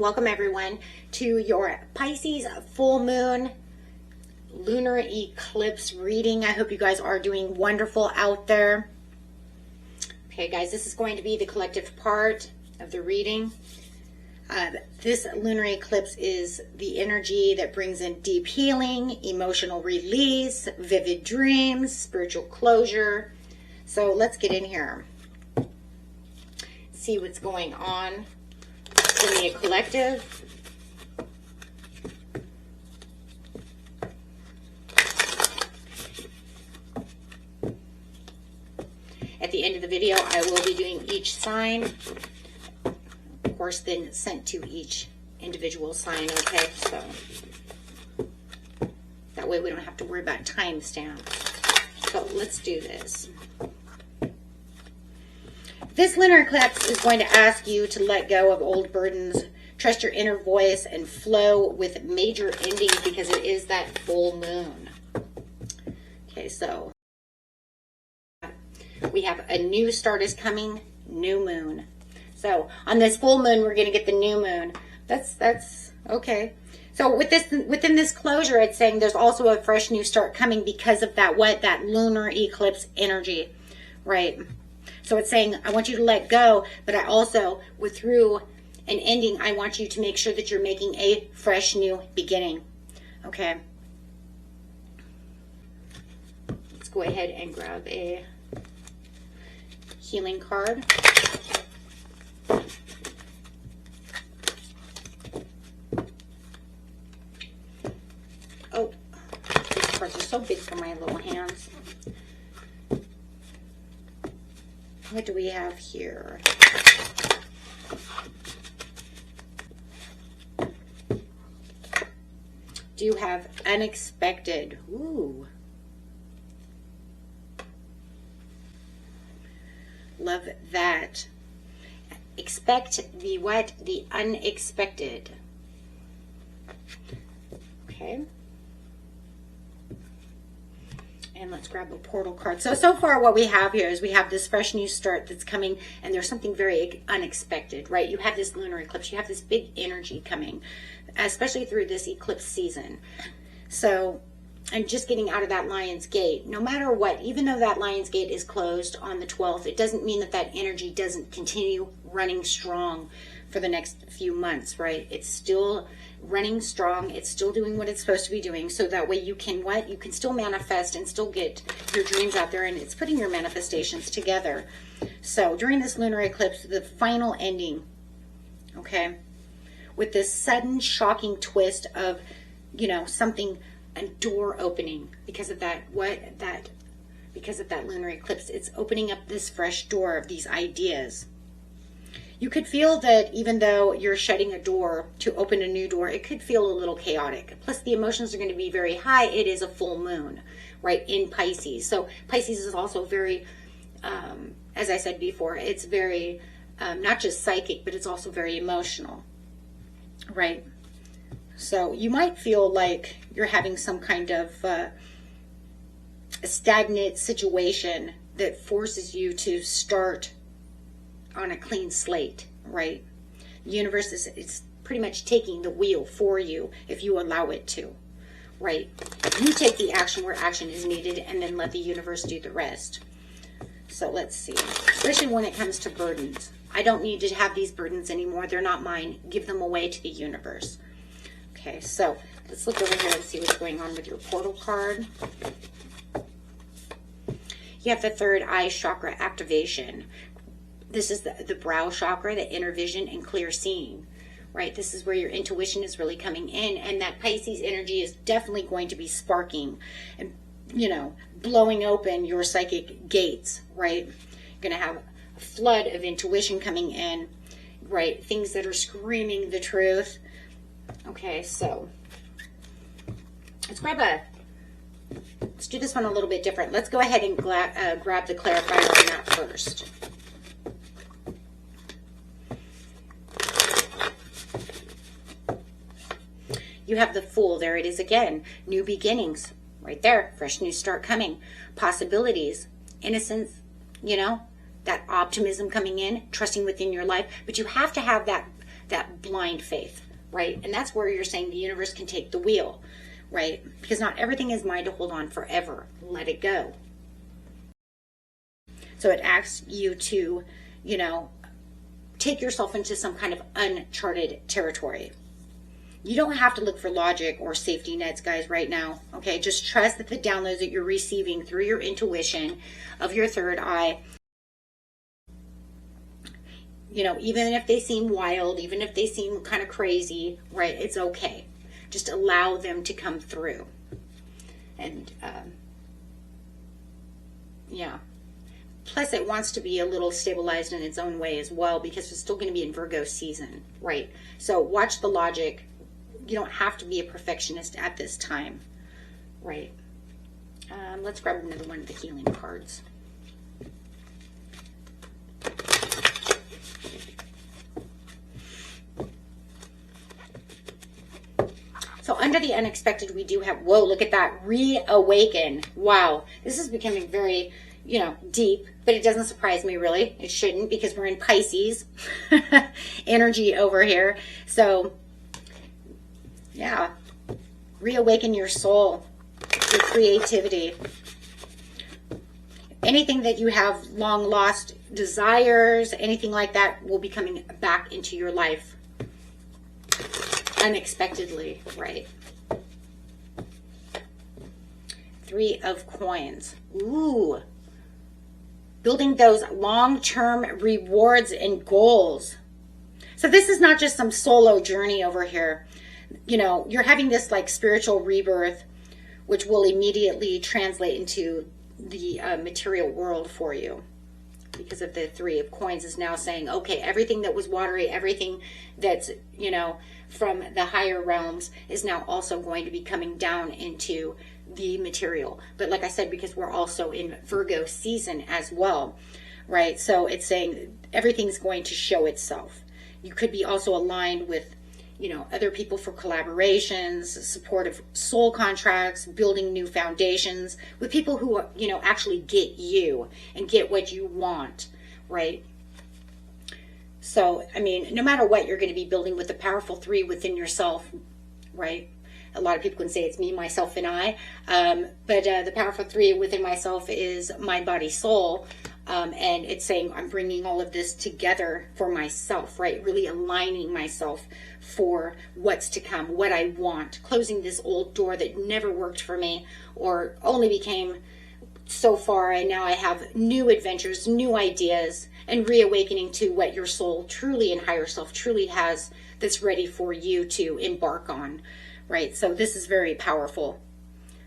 welcome everyone to your Pisces full moon lunar eclipse reading. I hope you guys are doing wonderful out there. Okay guys, this is going to be the collective part of the reading. This lunar eclipse is the energy that brings in deep healing, emotional release, vivid dreams, spiritual closure. So let's get in here, see what's going on in the collective. At the end of the video, I will be doing each sign, of course, then sent to each individual sign, okay? So that way we don't have to worry about timestamps. So let's do this. This lunar eclipse is going to ask you to let go of old burdens, trust your inner voice, and flow with major endings because it is that full moon. Okay, so we have a new start is coming, new moon. So on this full moon, we're going to get the new moon. That's okay. So within this closure, it's saying there's also a fresh new start coming because of that lunar eclipse energy, right? So it's saying, I want you to let go, but I also, through an ending, I want you to make sure that you're making a fresh new beginning. Okay. Let's go ahead and grab a healing card. Oh, these cards are so big for my little hands. What do we have here? Do you have unexpected? Ooh. Love that. Expect the what? The unexpected. Okay. And let's grab a portal card. So far what we have here is we have this fresh new start that's coming, and there's something very unexpected, right? You have this lunar eclipse. You have this big energy coming, especially through this eclipse season. So, and just getting out of that Lion's Gate, no matter what, even though that Lion's Gate is closed on the 12th, it doesn't mean that that energy doesn't continue running strong for the next few months, right? It's still running strong. It's still doing what it's supposed to be doing. So that way you can what? You can still manifest and still get your dreams out there, and it's putting your manifestations together. So during this lunar eclipse, the final ending, okay, with this sudden shocking twist of, you know, something, a door opening because of that, because of that lunar eclipse, it's opening up this fresh door of these ideas. You could feel that even though you're shutting a door to open a new door, it could feel a little chaotic. Plus the emotions are going to be very high. It is a full moon, right, in Pisces. So Pisces is also very, as I said before, it's very, not just psychic, but it's also very emotional, right? So you might feel like you're having some kind of a stagnant situation that forces you to start on a clean slate, right? The universe is pretty much taking the wheel for you if you allow it to, right? You take the action where action is needed and then let the universe do the rest. So let's see, especially when it comes to burdens. I don't need to have these burdens anymore. They're not mine. Give them away to the universe. Okay, so let's look over here and see what's going on with your portal card. You have the third eye chakra activation. This is the brow chakra, the inner vision and clear seeing, right? This is where your intuition is really coming in, and that Pisces energy is definitely going to be sparking and, you know, blowing open your psychic gates, right? You're going to have a flood of intuition coming in, right? Things that are screaming the truth. Okay, so let's do this one a little bit different. Let's go ahead and grab the clarifier on that first. You have the Fool. There it is again. New beginnings. Right there. Fresh new start coming. Possibilities. Innocence. You know, that optimism coming in. Trusting within your life. But you have to have that blind faith, right? And that's where you're saying the universe can take the wheel, right? Because not everything is mine to hold on forever. Let it go. So it asks you to, you know, take yourself into some kind of uncharted territory. You don't have to look for logic or safety nets, guys, right now. Okay, just trust that the downloads that you're receiving through your intuition of your third eye, you know, even if they seem wild, even if they seem kind of crazy, right, it's okay. Just allow them to come through. And, yeah. Plus, it wants to be a little stabilized in its own way as well, because it's still going to be in Virgo season, right? So watch the logic. You don't have to be a perfectionist at this time, right? Let's grab another one of the healing cards. So under the unexpected, we do have, whoa, look at that, reawaken. Wow, this is becoming very, you know, deep, but it doesn't surprise me really. It shouldn't, because we're in Pisces energy over here. So yeah, reawaken your soul, your creativity. Anything that you have long lost desires, anything like that will be coming back into your life unexpectedly, right? Three of Coins. Ooh. Building those long-term rewards and goals. So this is not just some solo journey over here. You know, you're having this like spiritual rebirth, which will immediately translate into the material world for you. Because of the Three of Coins is now saying, okay, everything that was watery, everything that's, you know, from the higher realms is now also going to be coming down into the material. But like I said, because we're also in Virgo season as well, right? So it's saying everything's going to show itself. You could be also aligned with, you know, other people for collaborations, supportive soul contracts, building new foundations with people who, you know, actually get you and get what you want, right? So, I mean, no matter what, you're going to be building with the powerful three within yourself, right? A lot of people can say it's me, myself, and I. But the powerful three within myself is mind, body, soul. And it's saying I'm bringing all of this together for myself, right? Really aligning myself for what's to come, what I want. Closing this old door that never worked for me or only became so far. And now I have new adventures, new ideas, and reawakening to what your soul truly and higher self truly has that's ready for you to embark on, right? So this is very powerful,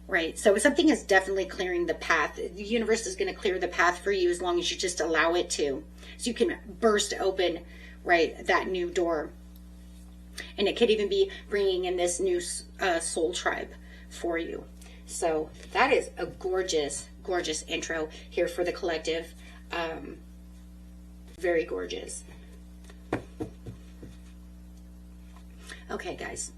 right? So something is definitely clearing the path. The universe is going to clear the path for you as long as you just allow it to. So you can burst open, right, that new door. And it could even be bringing in this new soul tribe for you. So that is a gorgeous, gorgeous intro here for the collective. Very gorgeous. Okay, guys.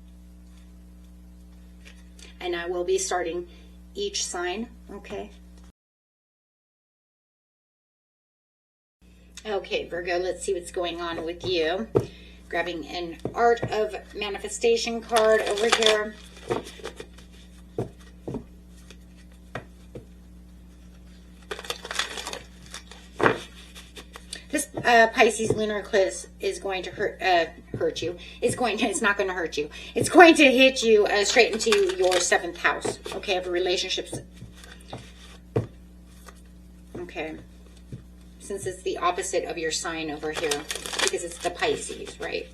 And I will be starting each sign, okay? Okay, Virgo, let's see what's going on with you. Grabbing an Art of Manifestation card over here. This Pisces Lunar Eclipse is going to hurt you. It's not going to hurt you. It's going to hit you straight into your 7th house, okay, of relationships. Okay. Since it's the opposite of your sign over here, because it's the Pisces, right?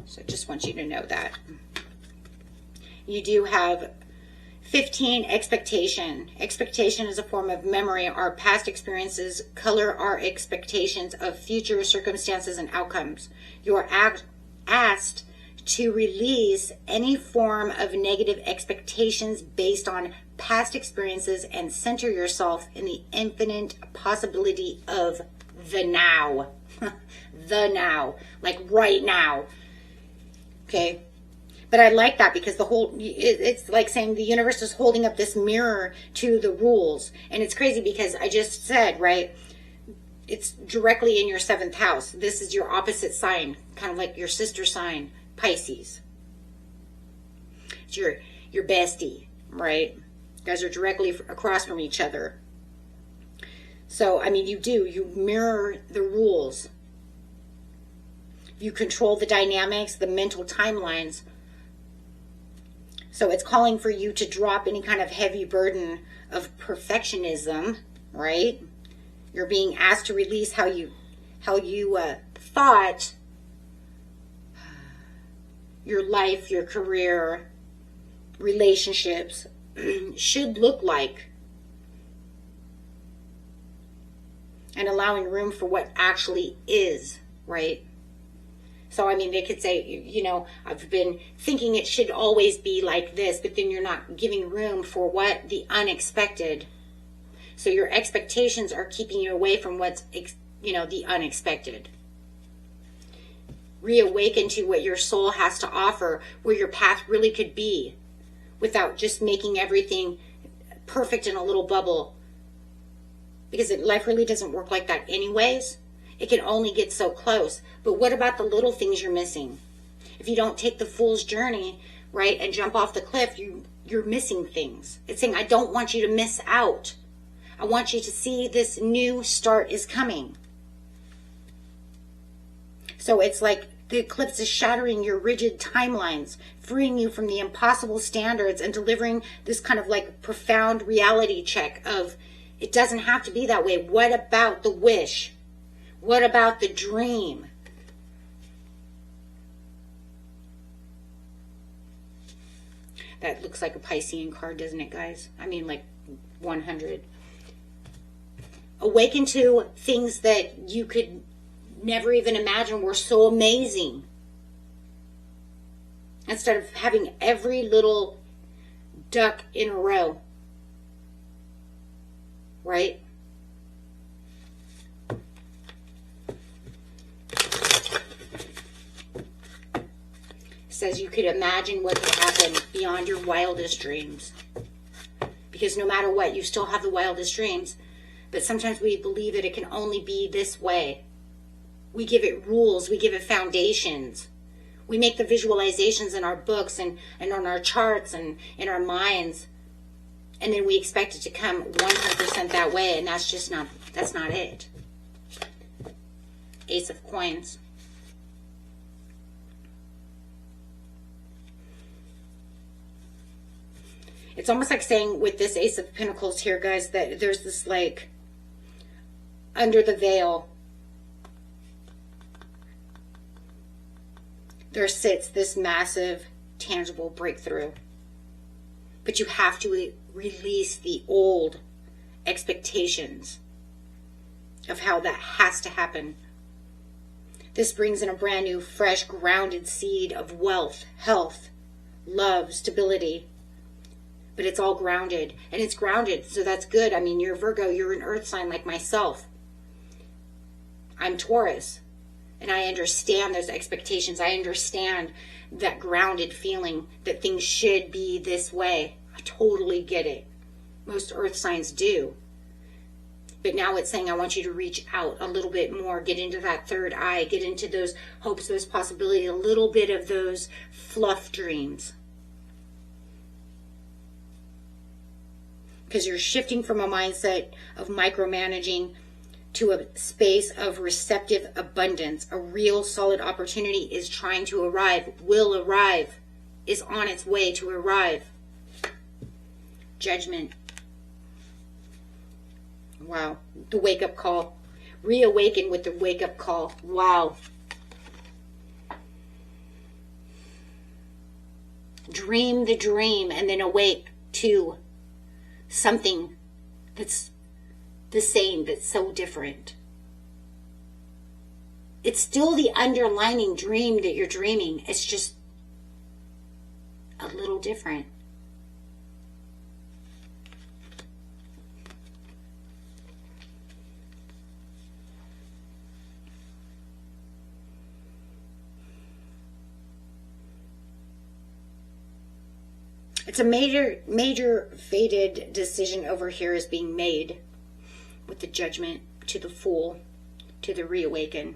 So I just want you to know that. You do have 15, expectation. Expectation is a form of memory. Our past experiences color our expectations of future circumstances and outcomes. You are asked to release any form of negative expectations based on past experiences and center yourself in the infinite possibility of the now. The now. Like right now. Okay? But I like that because the whole, it's like saying the universe is holding up this mirror to the rules. And it's crazy because I just said, right, it's directly in your 7th house. This is your opposite sign, kind of like your sister sign, Pisces. It's your bestie, right? You guys are directly across from each other. So, I mean, you mirror the rules. You control the dynamics, the mental timelines. So it's calling for you to drop any kind of heavy burden of perfectionism, right? You're being asked to release how you thought your life, your career, relationships should look like, and allowing room for what actually is, right? So, I mean, they could say, you know, I've been thinking it should always be like this, but then you're not giving room for what? The unexpected. So your expectations are keeping you away from what's, you know, the unexpected. Reawaken to what your soul has to offer, where your path really could be, without just making everything perfect in a little bubble. Because life really doesn't work like that anyways. It can only get so close. But what about the little things you're missing? If you don't take the fool's journey, right, and jump off the cliff, you're missing things. It's saying, I don't want you to miss out. I want you to see this new start is coming. So it's like the eclipse is shattering your rigid timelines, freeing you from the impossible standards and delivering this kind of like profound reality check of, it doesn't have to be that way. What about the wish? What about the dream? That looks like a Piscean card, doesn't it, guys? I mean, like 100. Awaken to things that you could never even imagine were so amazing. Instead of having every little duck in a row. Right? Says you could imagine what could happen beyond your wildest dreams. Because no matter what, you still have the wildest dreams. But sometimes we believe that it can only be this way. We give it rules. We give it foundations. We make the visualizations in our books and on our charts and in our minds. And then we expect it to come 100% that way. And that's not it. Ace of Coins. It's almost like saying with this Ace of Pentacles here, guys, that there's this like under the veil, there sits this massive, tangible breakthrough. But you have to release the old expectations of how that has to happen. This brings in a brand new, fresh, grounded seed of wealth, health, love, stability. But it's all grounded. And it's grounded, so that's good. I mean, you're Virgo, you're an earth sign like myself. I'm Taurus. And I understand those expectations. I understand that grounded feeling that things should be this way. I totally get it. Most earth signs do. But now it's saying I want you to reach out a little bit more. Get into that third eye. Get into those hopes, those possibilities. A little bit of those fluff dreams. Because you're shifting from a mindset of micromanaging to a space of receptive abundance. A real solid opportunity is trying to arrive, will arrive, is on its way to arrive. Judgment. Wow. The wake-up call. Reawaken with the wake-up call. Wow. Dream the dream and then awake to something that's the same, that's so different. It's still the underlying dream that you're dreaming. It's just a little different. It's a major fated decision over here is being made with the Judgment to the Fool. to the reawaken.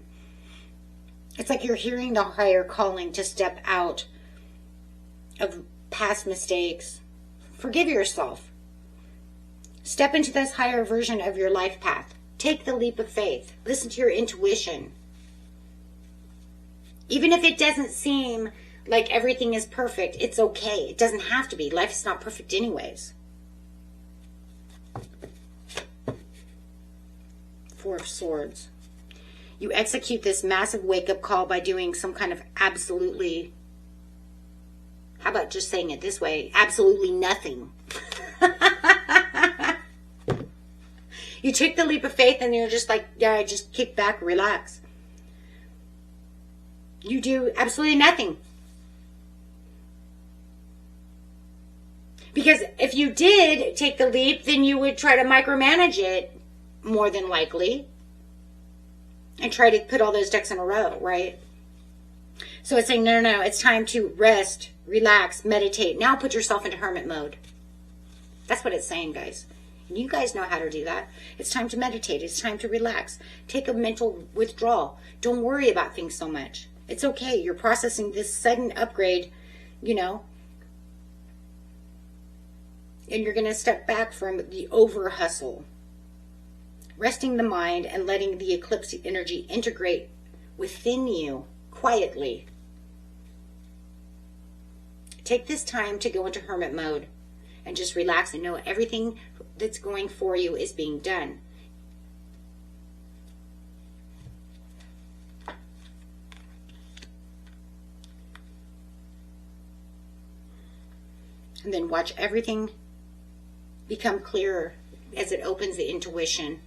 It's like you're hearing the higher calling to step out of past mistakes. Forgive yourself. Step into this higher version of your life path. Take the leap of faith. Listen to your intuition. Even if it doesn't seem like everything is perfect, it's okay. It doesn't have to be. Life is not perfect anyways. Four of Swords. You execute this massive wake-up call by doing some kind of absolutely, how about just saying it this way, absolutely nothing. You take the leap of faith and you're just like, yeah, just kick back, relax. You do absolutely nothing. Because if you did take the leap, then you would try to micromanage it more than likely. And try to put all those ducks in a row, right? So it's saying, no, it's time to rest, relax, meditate. Now put yourself into hermit mode. That's what it's saying, guys. And you guys know how to do that. It's time to meditate. It's time to relax. Take a mental withdrawal. Don't worry about things so much. It's okay. You're processing this sudden upgrade, you know. And you're going to step back from the over hustle. Resting the mind and letting the eclipse energy integrate within you quietly. Take this time to go into hermit mode and just relax and know everything that's going for you is being done. And then watch everything become clearer as it opens the intuition.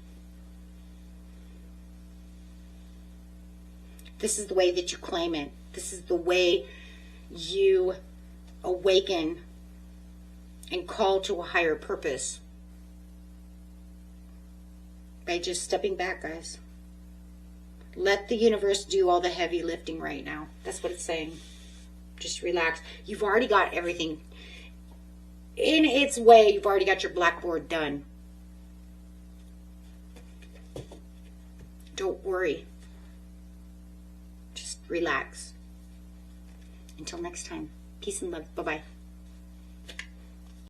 This is the way that you claim it. This is the way you awaken and call to a higher purpose. By just stepping back, guys. Let the universe do all the heavy lifting right now. That's what it's saying. Just relax. You've already got everything in its way. You've already got your blackboard done. Don't worry. Just relax. Until next time. Peace and love. Bye-bye.